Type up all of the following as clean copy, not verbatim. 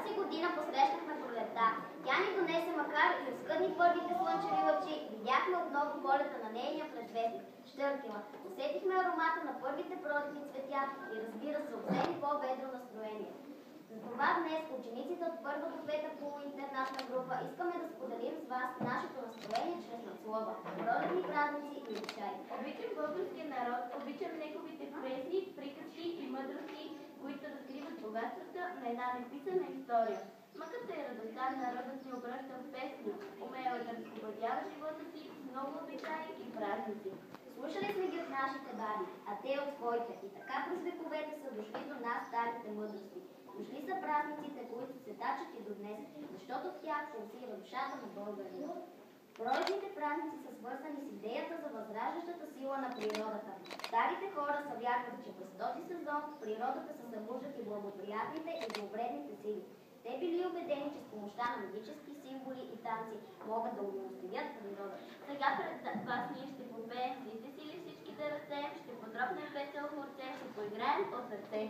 Тази година посрещнахме пролетта. Тя ни донесе, макар и оскъдни първите слънчеви лъчи, видяхме отново полета на нейния предвестник – щъркела. Усетихме аромата на първите пролетни цветя и, разбира се, усети по-ведро настроение. Затова днес, учениците от първа до пета полуинтернатна група, искаме да споделим с вас нашето настроение чрез надслова, пролетни празници и обичаи. Обичам българския народ, обичам неговите поезии, приказки и мъдрости, които разкриват богатствата на една неписана история. Мъката и радостта на народът ни обръща в песни, умея да разпоредява живота си с много обичаи и празници. Слушали сме ги от нашите баби, а те от своите, и така през вековете са дошли до нас старите мъдрости. Дошли са празниците, които се тачат и до днес, защото в тях пулсира душата на българина. Пролетните празници са свързани с идеята за възраждащата сила на природата. Старите хора са вярвали, че през този сезон в природата се събуждат и благоприятните и зловредните сили. Те били убедени, че с помощта на магически символи и танци могат да умилостивят природата. Сега пред вас ние ще попеем, сите сили всички да растеем, ще потропнем весело хорце, ще поиграем от сърце.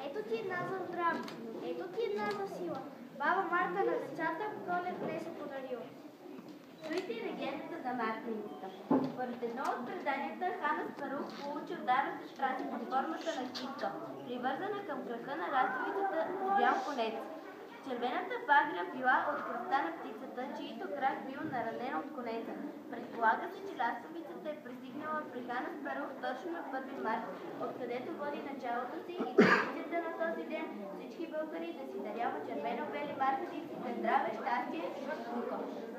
Ето ти една за здраве, ето ти една за сила. Баба Марта на децата пролет не се подарила. Чуйте легендата за Мартиницата. Според едно от преданията, Хана Спарух получи удар от сестра под формата на китка, привързана към крака на ластовицата с бял конец. Червената пагля била от кръвта на птицата, чието крак бил наранен от конеца. Предполага се, че ластовицата е пристигнала при хан Аспарух точно на 1 март, откъдето води началото си и традицията на този ден всички българи да си даряват червено-бели маркетици за здраве, щастие и спокойствие.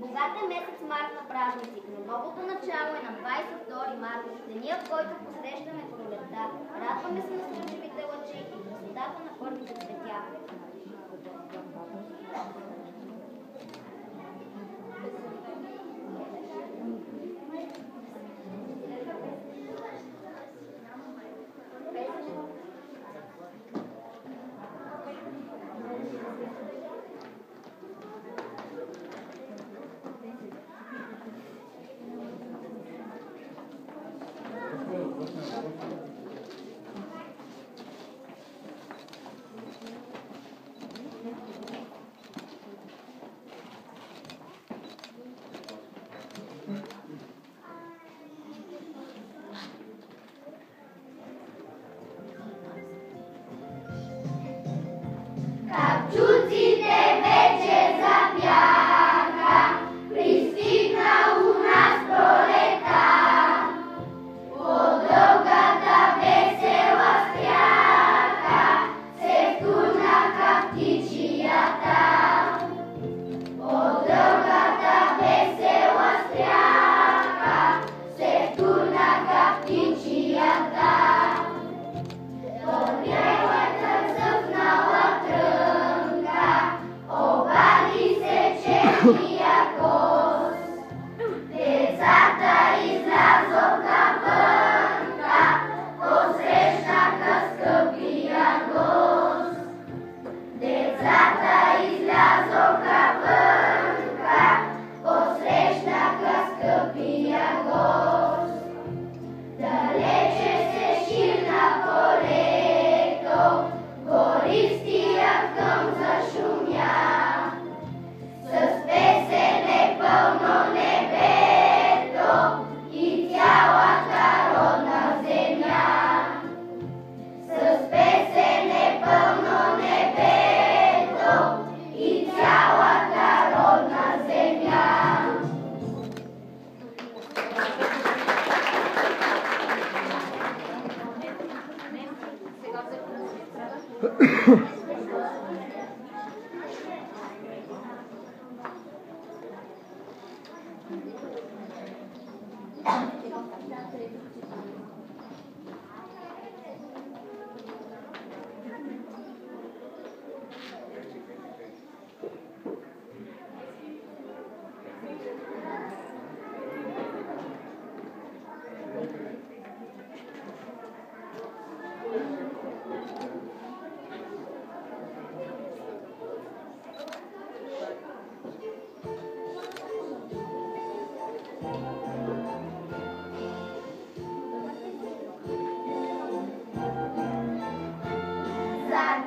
Богат е месец март на празници, но новото начало е на 22 март, деня, в който посрещаме пролетта. Радваме се на слънчевите лъчи и красотата на първите цветя.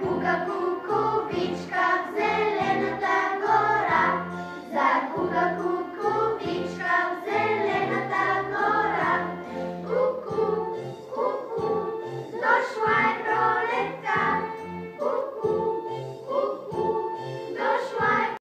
Kuka